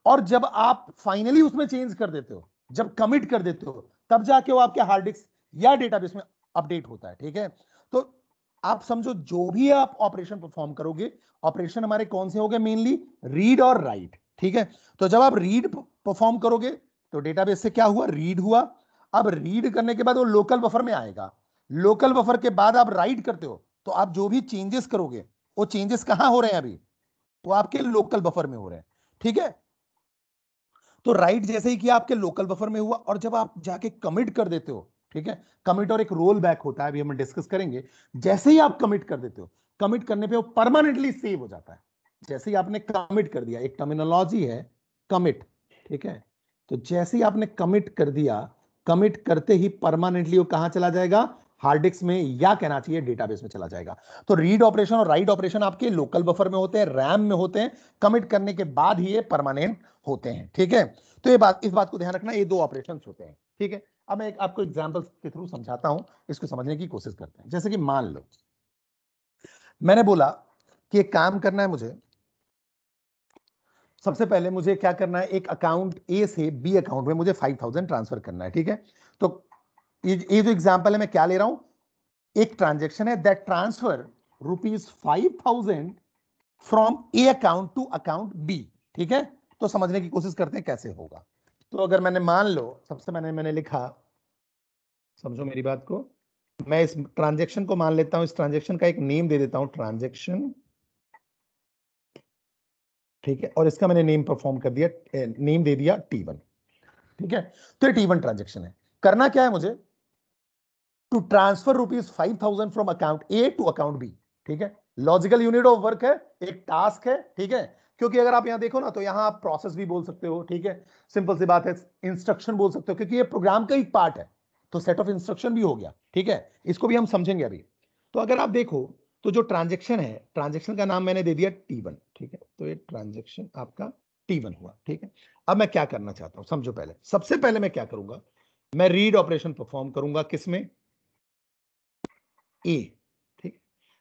और जब आप फाइनली उसमें चेंज कर देते हो, जब कमिट कर देते हो, तब जाके वो आपके हार्ड डिस्क या डेटाबेस में अपडेट होता है, ठीक है। तो आप समझो जो भी आप ऑपरेशन परफॉर्म करोगे, ऑपरेशन हमारे कौन से हो गए, मेनली रीड और राइट, ठीक है। तो जब आप रीड परफॉर्म करोगे तो डेटाबेस से क्या हुआ, रीड हुआ। अब रीड करने के बाद वो लोकल बफर में आएगा, लोकल बफर के बाद आप राइट करते हो, तो आप जो भी चेंजेस करोगे वो चेंजेस कहां हो रहे हैं, अभी वो आपके लोकल बफर में हो रहे हैं, ठीक है। तो राइट जैसे ही किया आपके लोकल बफर में हुआ, और जब आप जाके कमिट कर देते हो, ठीक है, कमिट और एक रोल बैक होता है, अभी हम डिस्कस करेंगे। जैसे ही आप कमिट कर देते हो, कमिट करने पे वो परमानेंटली सेव हो जाता है। जैसे ही आपने कमिट कर दिया, एक टर्मिनोलॉजी है कमिट, ठीक है। तो जैसे ही आपने कमिट कर दिया, कमिट करते ही परमानेंटली वो कहां चला जाएगा, हार्ड डिस्क में, या कहना चाहिए डेटाबेस में चला जाएगा। तो रीड ऑपरेशन और राइट ऑपरेशन आपके लोकल बफर में होते हैं, रैम में होते हैं, कमिट करने के बाद ही ये परमानेंट होते हैं, ठीक है। तो ये बात, इस बात को ध्यान रखना, ये दो ऑपरेशंस होते हैं, ठीक है। अब मैं एक आपको एग्जांपल के थ्रू समझाता हूं, इसको समझने की कोशिश करते हैं। जैसे कि मान लो मैंने बोला कि एक काम करना है मुझे, सबसे पहले मुझे क्या करना है, एक अकाउंट ए से बी अकाउंट में मुझे 5,000 ट्रांसफर करना है, ठीक है। तो ये जो एग्जांपल है मैं क्या ले रहा हूं, एक ट्रांजेक्शन है that transfer ₹5,000 from A account to account B, ठीक है। तो समझने की कोशिश करते हैं कैसे होगा। तो अगर मैंने मान लो, सबसे मैंने लिखा, समझो मेरी बात को, मैं इस ट्रांजेक्शन को मान लेता हूं, इस ट्रांजेक्शन का एक नेम दे देता हूं, ट्रांजेक्शन, ठीक है। और इसका मैंने नेम परफॉर्म कर दिया, नेम दे दिया T1, ठीक है। तो ये T1 ट्रांजेक्शन है। करना क्या है मुझे, to transfer ₹5,000 from account A to account B, ठीक है। लॉजिकल यूनिट ऑफ वर्क है, एक टास्क है, ठीक है। क्योंकि अगर आप यहां देखो ना, तो यहां आप प्रोसेस भी बोल सकते हो, ठीक है, सिंपल सी बात है, इंस्ट्रक्शन बोल सकते हो, क्योंकि ये प्रोग्राम का एक पार्ट है, तो सेट ऑफ इंस्ट्रक्शन भी हो गया, ठीक है। इसको भी हम समझेंगे अभी। तो अगर आप देखो तो जो ट्रांजेक्शन है, ट्रांजेक्शन का नाम मैंने दे दिया T1, ठीक है। तो ये ट्रांजेक्शन आपका T1 हुआ, ठीक है। अब मैं क्या करना चाहता हूं, समझो पहले, सबसे पहले मैं क्या करूंगा, मैं रीड ऑपरेशन परफॉर्म करूंगा, किसमें, ए, ठीक।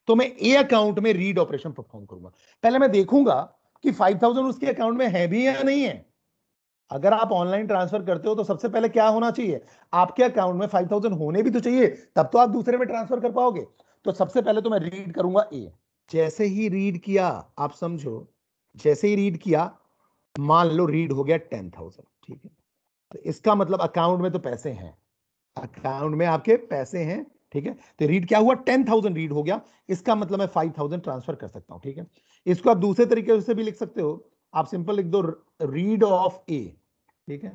तो मैं ए अकाउंट में रीड ऑपरेशन परफॉर्म करूंगा। पहले मैं देखूंगा कि 5,000 उसके अकाउंट में है भी या नहीं है। अगर आप ऑनलाइन ट्रांसफर करते हो तो सबसे पहले क्या होना चाहिए, आपके अकाउंट में 5,000 होने भी तो चाहिए, तब तो आप दूसरे में ट्रांसफर कर पाओगे। तो सबसे पहले तो मैं रीड करूंगा ए। जैसे ही रीड किया, आप समझो, जैसे ही रीड किया, मान लो रीड हो गया 10,000, ठीक है। तो इसका मतलब अकाउंट में तो पैसे हैं, अकाउंट में आपके पैसे हैं, ठीक है। तो रीड क्या हुआ, 10,000 रीड हो गया, इसका मतलब मैं 5,000 ट्रांसफर कर सकता हूं, ठीक है। इसको आप दूसरे तरीके से भी लिख सकते हो, आप सिंपल लिख दो रीड ऑफ ए, ठीक है,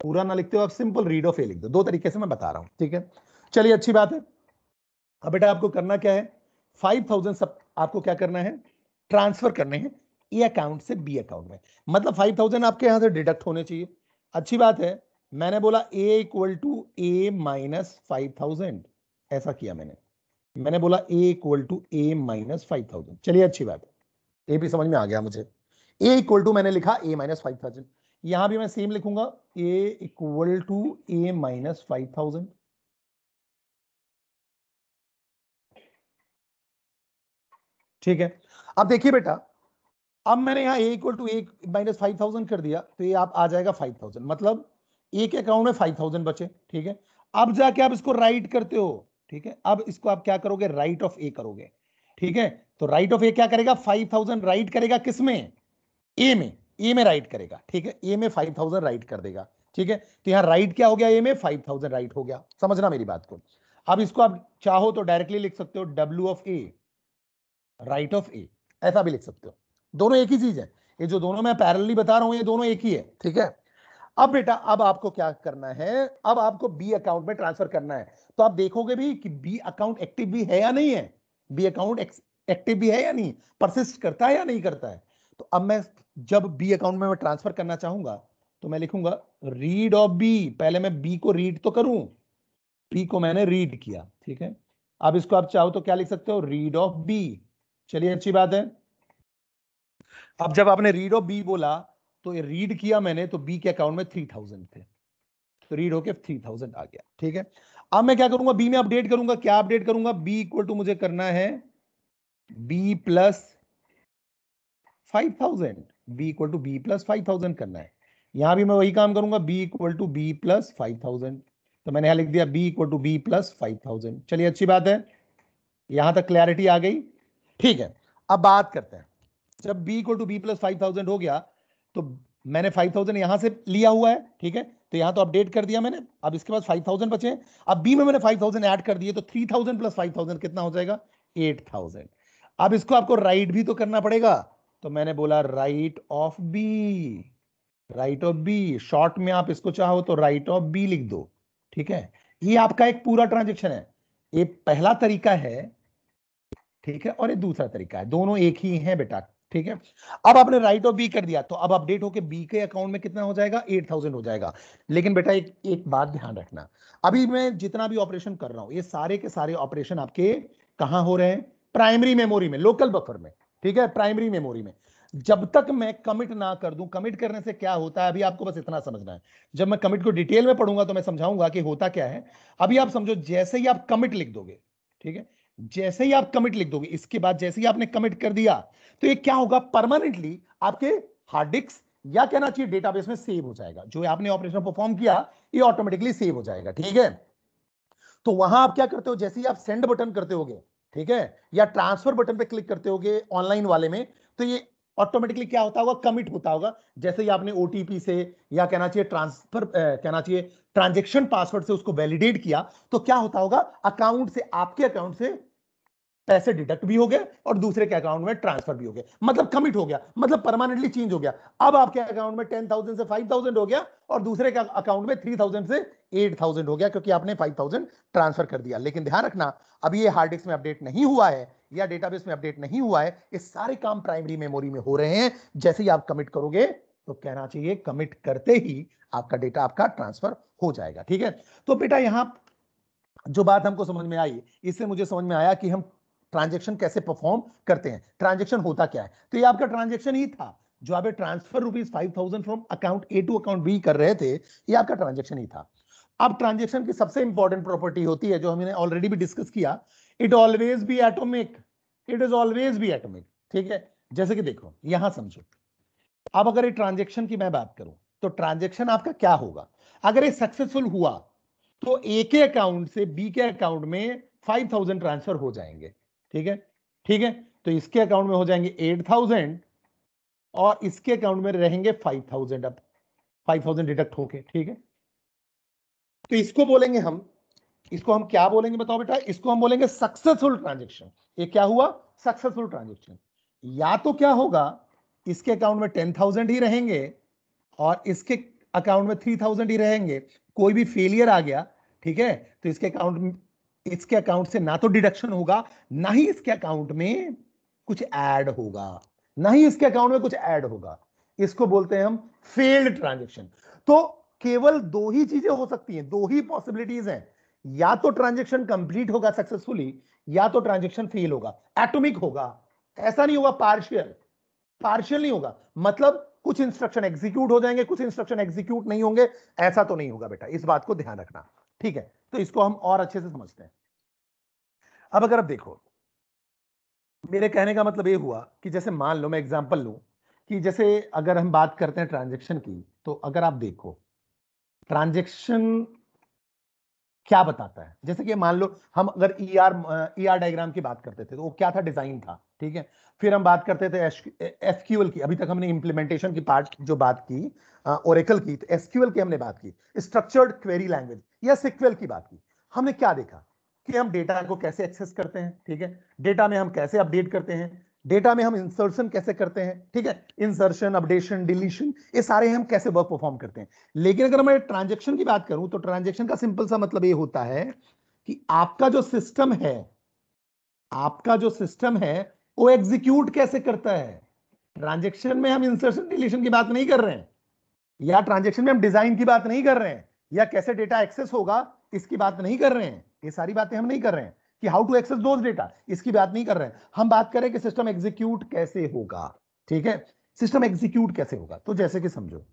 पूरा ना लिखते हो आप, सिंपल रीड ऑफ ए लिख दो। दो तरीके से मैं बता रहा हूं, ठीक है। चलिए अच्छी बात है। अब बेटा आपको करना क्या है, 5000 सब आपको क्या करना है, ट्रांसफर करने हैं ए अकाउंट से बी अकाउंट में। मतलब 5000 आपके यहां से डिडक्ट होने चाहिए। अच्छी बात है, मैंने बोला ए इक्वल टू ए माइनस 5000, ऐसा किया मैंने बोला ए इक्वल टू ए माइनस 5000। चलिए अच्छी बात है, ए भी समझ में आ गया मुझे। ए इक्वल टू मैंने लिखा ए माइनस 5000, यहां भी मैं सेम लिखूंगा ए इक्वल टू ए माइनस 5000। ठीक है, अब देखिए बेटा, अब मैंने यहां ए इक्वल टू ए माइनस 5000 कर दिया, तो ये आप आ जाएगा 5000, मतलब ए के अकाउंट में 5000 बचे। ठीक है, अब जाके आप इसको राइट करते हो। ठीक है, अब इसको आप क्या करोगे, राइट ऑफ ए करोगे। ठीक है, तो राइट ऑफ ए क्या करेगा, 5000 राइट करेगा किसमें, ए में, ए में राइट करेगा। ठीक है, ए में 5000 राइट कर देगा। ठीक है, तो यहां राइट क्या हो गया, ए में 5000 राइट हो गया। समझना मेरी बात को। अब इसको आप चाहो तो डायरेक्टली लिख सकते हो W of A, write of A, ऐसा भी लिख सकते हो। दोनों एक ही चीज है, ये जो दोनों मैं पैरेलली बता रहा हूं ये दोनों एक ही है। ठीक है, अब बेटा अब आपको क्या करना है, अब आपको बी अकाउंट में ट्रांसफर करना है। तो आप देखोगे भी कि बी अकाउंट एक्टिव भी है या नहीं है, बी अकाउंट एक्टिव भी है या नहीं, परसिस्ट करता है या नहीं करता है। तो अब मैं जब बी अकाउंट में मैं ट्रांसफर करना चाहूंगा तो मैं लिखूंगा रीड ऑफ बी। पहले मैं बी को रीड तो करूं, बी को मैंने रीड किया। ठीक है, अब इसको आप चाहो तो क्या लिख सकते हो, रीड ऑफ बी। चलिए अच्छी बात है। अब जब आपने रीड ऑफ बी बोला तो ये रीड किया मैंने, तो बी के अकाउंट में 3000 थे, तो रीड होके 3000 आ गया। ठीक है, अब मैं क्या करूंगा, बी में अपडेट करूंगा। क्या अपडेट करूंगा, बी इक्वल टू मुझे करना है B plus 5000, B equal to B plus 5000 करना है। यहां भी मैं वही काम करूंगा, B equal to B plus 5000, तो मैंने यहां लिख दिया B equal to B plus 5000। चलिए अच्छी बात है, यहां तक क्लैरिटी आ गई। ठीक है, अब बात करते हैं, जब b equal to B plus 5000 हो गया तो मैंने 5000 यहां से लिया हुआ है। ठीक है, तो यहां तो अपडेट कर दिया मैंने, अब इसके बाद 5000 बचे। अब b में मैंने 5000 ऐड कर दिए, तो 3000 प्लस 5000 कितना हो जाएगा, 8000। अब इसको आपको राइट भी तो करना पड़ेगा, तो मैंने बोला write of B, write of B, short में आप इसको चाहो तो राइट ऑफ बी लिख दो। ठीक है, ये आपका एक पूरा ट्रांजेक्शन है। ये पहला तरीका है, ठीक है, और ये दूसरा तरीका है, दोनों एक ही हैं बेटा। ठीक है, अब आपने राइट ऑफ बी कर दिया, तो अब अपडेट होके बी के अकाउंट में कितना हो जाएगा, 8000 हो जाएगा। लेकिन बेटा एक बात ध्यान रखना, अभी मैं जितना भी ऑपरेशन कर रहा हूं ये सारे के सारे ऑपरेशन आपके कहां हो रहे हैं, प्राइमरी मेमोरी में, लोकल बफर में। ठीक है, प्राइमरी मेमोरी में। जब तक मैं कमिट ना कर दूं, कमिट करने से क्या होता है अभी आपको बस इतना समझना है। जब मैं कमिट को डिटेल में पढ़ूंगा तो मैं समझाऊंगा कि होता क्या है। अभी आप समझो, जैसे ही आप कमिट लिख दोगे, ठीक है, जैसे ही आप कमिट लिख दोगे, इसके बाद जैसे ही आपने कमिट कर दिया, तो ये क्या होगा, परमानेंटली आपके हार्ड डिस्क या कहना चाहिए डेटाबेस में सेव हो जाएगा। जो आपने ऑपरेशन परफॉर्म किया ये ऑटोमेटिकली सेव हो जाएगा। ठीक है, तो वहां आप क्या करते हो, जैसे ही आप सेंड बटन करते होगे, ठीक है, या ट्रांसफर बटन पे क्लिक करते होगे ऑनलाइन वाले में, तो ये ऑटोमेटिकली क्या होता होगा, कमिट होता होगा। जैसे ही आपने ओटीपी से या कहना चाहिए ट्रांसफर कहना चाहिए ट्रांजेक्शन पासवर्ड से उसको वैलिडेट किया, तो क्या होता होगा, अकाउंट से, आपके अकाउंट से पैसे डिडक्ट भी हो गए और दूसरे के अकाउंट में ट्रांसफर भी हो गया, मतलब कमिट हो गया, मतलब परमानेंटली चेंज हो गया। अब आपके अकाउंट में 10,000 से 5,000 हो गया और दूसरे के अकाउंट में 3,000 से 8,000 हो गया, क्योंकि आपने 5,000 ट्रांसफर कर दिया। लेकिन ध्यान रखना, अभी ये हार्ड डिस्क में अपडेट नहीं हुआ है या डेटाबेस में अपडेट नहीं हुआ है, ये सारे काम प्राइमरी मेमोरी में हो रहे हैं। जैसे ही आप कमिट करोगे तो कहना चाहिए कमिट करते ही आपका डेटा आपका ट्रांसफर हो जाएगा। ठीक है, तो बेटा यहां जो बात हमको समझ में आई, इससे मुझे समझ में आया कि हम ट्रांजैक्शन कैसे परफॉर्म करते हैं, ट्रांजैक्शन होता क्या है। तो ये आपका ट्रांजैक्शन ही था, जो आप transfer ₹5,000 from account A to account B कर रहे थे, ये आपका ट्रांजैक्शन ही था। अब ट्रांजैक्शन की सबसे इंपॉर्टेंट प्रॉपर्टी होती है जो हमने ऑलरेडी भी डिस्कस किया, it always be atomic, it is always be atomic. ठीक है, जैसे कि देखो यहां समझो, अब अगर ये ट्रांजैक्शन की मैं बात करूं तो ट्रांजैक्शन आपका क्या होगा, अगर ये सक्सेसफुल हुआ तो ए के अकाउंट से बी के अकाउंट में 5,000 ट्रांसफर हो जाएंगे। ठीक है, ठीक है, तो इसके अकाउंट में हो जाएंगे 8,000 और इसके अकाउंट में रहेंगे 5,000, अब 5,000 डिडक्ट होके। ठीक है, तो इसको बोलेंगे हम, इसको हम क्या बोलेंगे बताओ बेटा, इसको हम बोलेंगे सक्सेसफुल ट्रांजेक्शन। ये क्या हुआ, सक्सेसफुल ट्रांजेक्शन। या तो क्या होगा, इसके अकाउंट में 10,000 ही रहेंगे और इसके अकाउंट में 3,000 ही रहेंगे, कोई भी फेलियर आ गया, ठीक है, तो इसके अकाउंट से ना तो डिडक्शन होगा, ना ही इसके अकाउंट में कुछ ऐड होगा, ना ही इसके अकाउंट में कुछ ऐड होगा। इसको बोलते हैं हम फेल्ड ट्रांजेक्शन। तो केवल दो ही चीजें हो सकती हैं, दो ही पॉसिबिलिटीज हैं, या तो ट्रांजेक्शन कंप्लीट होगा सक्सेसफुली, या तो ट्रांजेक्शन फेल होगा, एटॉमिक होगा, ऐसा नहीं होगा पार्शियल। पार्शियल नहीं होगा, मतलब कुछ इंस्ट्रक्शन एग्जीक्यूट हो जाएंगे, कुछ इंस्ट्रक्शन एग्जीक्यूट नहीं होंगे, ऐसा तो नहीं होगा बेटा, इस बात को ध्यान रखना, ठीक है। तो इसको हम और अच्छे से समझते हैं। अब अगर आप देखो, मेरे कहने का मतलब ये हुआ कि जैसे मान लो मैं एग्जांपल लूं कि जैसे अगर हम बात करते हैं ट्रांजैक्शन की, तो अगर आप देखो ट्रांजैक्शन क्या बताता है, जैसे कि मान लो हम अगर ईआर डायग्राम की बात करते थे तो वो क्या था, डिजाइन था, ठीक है। फिर हम बात करते थे एसक्यूएल की, अभी तक हमने इंप्लीमेंटेशन की पार्ट जो बात की ओरेकल की, तो एसक्यूएल की हमने बात की, स्ट्रक्चर्ड क्वेरी लैंग्वेज या सिक्वेल की बात की। हमने क्या देखा कि हम डेटा को कैसे एक्सेस करते हैं, ठीक है, डेटा में हम कैसे अपडेट करते हैं, डेटा में हम इंसर्शन कैसे करते हैं, ठीक है, इंसर्शन, अपडेशन, डिलीशन, ये सारे हम कैसे वर्क परफॉर्म करते हैं। लेकिन अगर मैं ट्रांजैक्शन की बात करूं तो ट्रांजैक्शन का सिंपल सा मतलब ये होता है कि आपका जो सिस्टम है, आपका जो सिस्टम है वो एग्जीक्यूट कैसे करता है। ट्रांजैक्शन में हम इंसर्शन डिलीशन की बात नहीं कर रहे हैं, या ट्रांजैक्शन में हम डिजाइन की बात नहीं कर रहे हैं, या कैसे डेटा एक्सेस होगा इसकी बात नहीं कर रहे हैं, ये सारी बातें हम नहीं कर रहे हैं कि how to access those data, इसकी बात नहीं कर रहे हैं। हम बात करें कि सिस्टम एग्जीक्यूट कैसे होगा, ठीक है, सिस्टम एग्जीक्यूट कैसे होगा। तो जैसे कि समझो,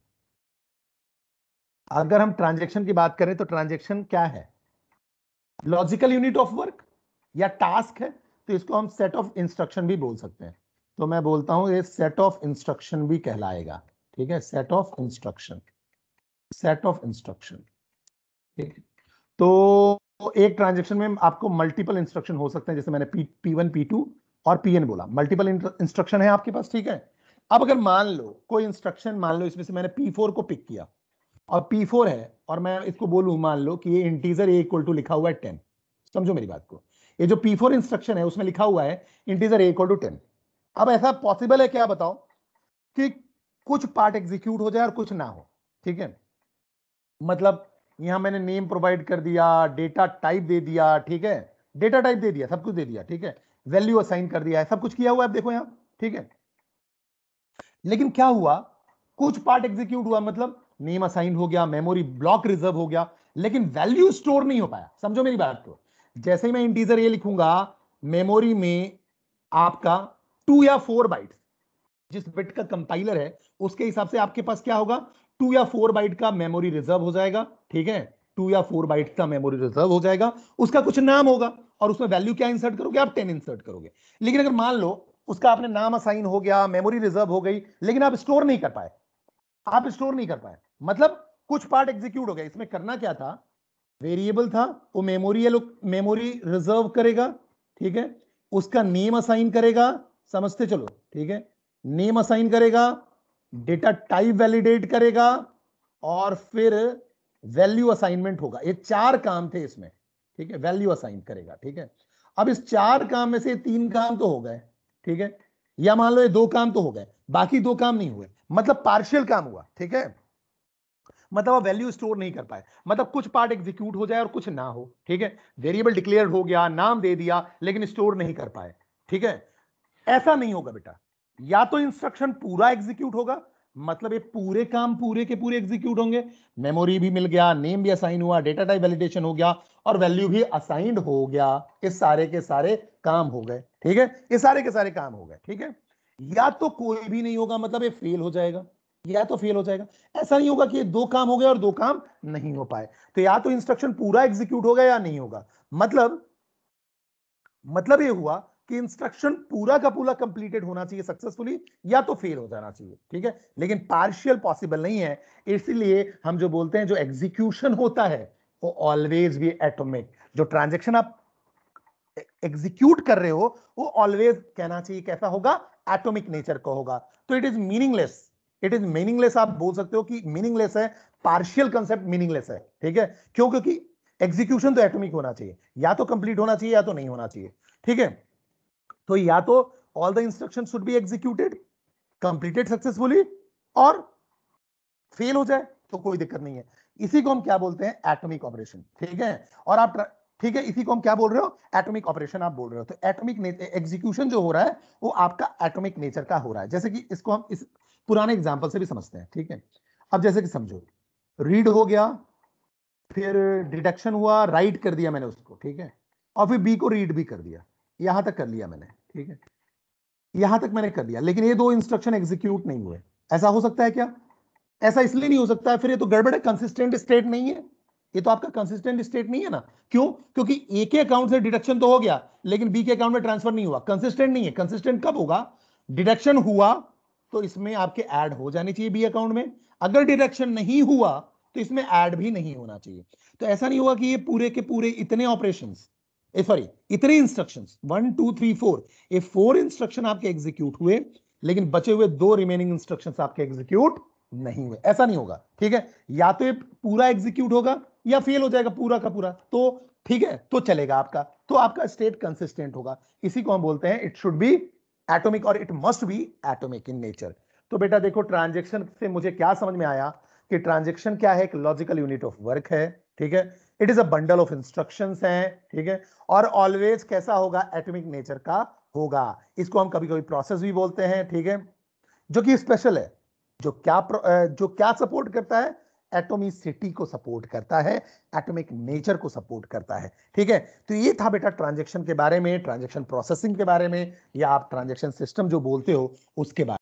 अगर हम ट्रांजैक्शन की बात करें तो ट्रांजैक्शन क्या है, लॉजिकल यूनिट ऑफ वर्क या टास्क है, तो इसको हम सेट ऑफ इंस्ट्रक्शन भी बोल सकते हैं। तो मैं बोलता हूं ये सेट ऑफ इंस्ट्रक्शन भी कहलाएगा, ठीक है, set of instruction, set of instruction, ठीक है। तो एक ट्रांजैक्शन में आपको मल्टीपल इंस्ट्रक्शन हो सकते हैं, जैसे मैंने P1 P2 और Pn बोला, मल्टीपल इंस्ट्रक्शन है आपके पास, ठीक है। अब अगर मान लो कोई इंस्ट्रक्शन, मान लो इसमें से मैंने P4 को पिक किया और P4 है, और मैं इसको बोलूं, मान लो कि ये इंटीजर a इक्वल टू लिखा हुआ है 10, समझो मेरी बात को, ये जो P4 इंस्ट्रक्शन है उसमें लिखा हुआ है इंटीजर a इक्वल टू 10। अब ऐसा पॉसिबल है क्या, बताओ, कि कुछ पार्ट एग्जीक्यूट हो जाए और कुछ ना हो, ठीक है, मतलब यहां मैंने नेम प्रोवाइड कर दिया, डेटा टाइप दे दिया, ठीक है, डेटा टाइप दे दिया, सब कुछ दे दिया, ठीक है, वैल्यू असाइन कर दिया है, सब कुछ किया हुआ है, आप देखो यहां, ठीक है। लेकिन क्या हुआ, कुछ पार्ट एग्जीक्यूट हुआ, मतलब नेम असाइन हो गया, मेमोरी ब्लॉक रिजर्व हो गया, लेकिन वैल्यू स्टोर नहीं हो पाया, समझो मेरी बात को। जैसे ही मैं इंटीजर ये लिखूंगा, मेमोरी में आपका 2 या 4 बाइट्स, जिस बिट का कंपाइलर है उसके हिसाब से आपके पास क्या होगा, 2 या 4 बाइट का मेमोरी रिजर्व हो जाएगा, ठीक है, 2 या 4 बाइट का मेमोरी रिजर्व हो जाएगा, उसका कुछ नाम होगा और उसमें वैल्यू क्या इंसर्ट करोगे आप, 10 इंसर्ट करोगे। लेकिन अगर मान लो उसका आपने नाम असाइन हो गया, मेमोरी रिजर्व हो गई, लेकिन आप स्टोर नहीं कर पाए, आप स्टोर नहीं कर पाए, मतलब कुछ पार्ट एग्जीक्यूट हो गया। इसमें करना क्या था, वेरिएबल था, वो मेमोरी रिजर्व करेगा, ठीक है, उसका नेम असाइन करेगा, समझते चलो, ठीक है, नेम असाइन करेगा, डेटा टाइप वैलिडेट करेगा, और फिर वैल्यू असाइनमेंट होगा। ये 4 काम थे इसमें, ठीक है, वैल्यू असाइन करेगा, ठीक है। अब इस 4 काम में से 3 काम तो हो गए, ठीक है, या मान लो ये 2 काम तो हो गए, बाकी 2 काम नहीं हुए, मतलब पार्शियल काम हुआ, ठीक है, मतलब आप वैल्यू स्टोर नहीं कर पाए, मतलब कुछ पार्ट एग्जीक्यूट हो जाए और कुछ ना हो, ठीक है, वेरिएबल डिक्लेयर हो गया, नाम दे दिया, लेकिन स्टोर नहीं कर पाए, ठीक है। ऐसा नहीं होगा बेटा, या तो इंस्ट्रक्शन पूरा एग्जीक्यूट होगा, मतलब ये पूरे काम पूरे के पूरे एग्जीक्यूट होंगे, मेमोरी भी मिल गया, नेम भी असाइन हुआ, डेटा टाइप वैलिडेशन हो गया, और वैल्यू भी असाइंड हो गया, ये सारे के सारे काम हो गए, ठीक है, ये सारे के सारे काम हो गए, ठीक है। या तो कोई भी नहीं होगा, मतलब ये फेल हो जाएगा, या तो फेल हो जाएगा। ऐसा नहीं होगा कि ये 2 काम हो गए और 2 काम नहीं हो पाए, तो या तो इंस्ट्रक्शन पूरा एग्जीक्यूट होगा या नहीं होगा, मतलब ये हुआ कि इंस्ट्रक्शन पूरा का पूरा कंप्लीटेड होना चाहिए सक्सेसफुली, या तो फेल हो जाना चाहिए, ठीक है, लेकिन पार्शियल पॉसिबल नहीं है। इसलिए हम जो बोलते हैं जो एग्जीक्यूशन होता है वो ऑलवेज भी एटॉमिक, जो ट्रांजैक्शन आप एग्जीक्यूट कर रहे हो वो ऑलवेज कहना चाहिए कैसा होगा, एटॉमिक नेचर का होगा। तो it is meaningless, it is meaningless, आप बोल सकते हो कि मीनिंगलेस है, पार्शियल कंसेप्ट मीनिंगलेस है, ठीक है, क्यों, क्योंकि एग्जीक्यूशन तो एटॉमिक होना चाहिए, या तो कंप्लीट होना चाहिए या तो नहीं होना चाहिए, ठीक है। तो या तो all the instruction should be executed completed successfully और फेल हो जाए तो कोई दिक्कत नहीं है। इसी को हम क्या बोलते हैं, एटॉमिक ऑपरेशन। ठीक है, और आप ठीक है, इसी को हम क्या बोल रहे हो, एटॉमिक ऑपरेशन आप बोल रहे हो। तो एटॉमिक एग्जीक्यूशन जो हो रहा है वो आपका एटॉमिक नेचर का हो रहा है। जैसे कि इसको हम इस पुराने एग्जांपल से भी समझते हैं। ठीक है, अब जैसे कि समझो, रीड हो गया, फिर डिडक्शन हुआ, राइट कर दिया मैंने उसको। ठीक है, और फिर बी को रीड भी कर दिया, यहां तक कर लिया मैंने। ठीक है, यहां तक मैंने कर लिया, लेकिन ये दो इंस्ट्रक्शन एग्जीक्यूट नहीं हुए। ऐसा हो सकता है क्या? ऐसा इसलिए नहीं हो सकता है, फिर ये तो गड़बड़ है, कंसिस्टेंट स्टेट नहीं है। ये तो आपका कंसिस्टेंट स्टेट नहीं है ना। क्यों? क्योंकि ए के अकाउंट से डिडक्शन तो हो गया, लेकिन बी के अकाउंट में ट्रांसफर नहीं हुआ। कंसिस्टेंट नहीं है। कंसिस्टेंट कब होगा? डिडक्शन हुआ तो इसमें आपके ऐड हो जानी चाहिए बी अकाउंट में। अगर डिडक्शन नहीं हुआ तो इसमें ऐड भी नहीं होना चाहिए। तो ऐसा नहीं होगा कि ये पूरे के पूरे इतने ऑपरेशंस, सॉरी इतने इंस्ट्रक्शंस 1 2 3 4, ये 4 इंस्ट्रक्शन आपके एग्जीक्यूट हुए, लेकिन बचे हुए 2 रिमेनिंग इंस्ट्रक्शंस आपके एग्जीक्यूट नहीं हुए। ऐसा नहीं होगा। ठीक है, या तो ये पूरा एग्जीक्यूट होगा या फेल हो जाएगा पूरा का पूरा। तो ठीक है, तो चलेगा आपका, तो आपका स्टेट कंसिस्टेंट होगा। इसी को हम बोलते हैं इट शुड बी एटॉमिक और it must be atomic in nature. तो बेटा देखो, ट्रांजैक्शन से मुझे क्या समझ में आया कि ट्रांजैक्शन क्या है, एक लॉजिकल यूनिट ऑफ वर्क है। ठीक है, it is a bundle of instructions है। ठीक है, और ऑलवेज कैसा होगा, एटॉमिक नेचर का होगा। इसको हम कभी कभी प्रोसेस भी बोलते हैं। ठीक है, जो कि स्पेशल है, जो क्या सपोर्ट करता है, एटॉमिसिटी को सपोर्ट करता है, एटॉमिक नेचर को सपोर्ट करता है। ठीक है, तो ये था बेटा ट्रांजैक्शन के बारे में, ट्रांजैक्शन प्रोसेसिंग के बारे में, या आप ट्रांजैक्शन सिस्टम जो बोलते हो उसके बारे में।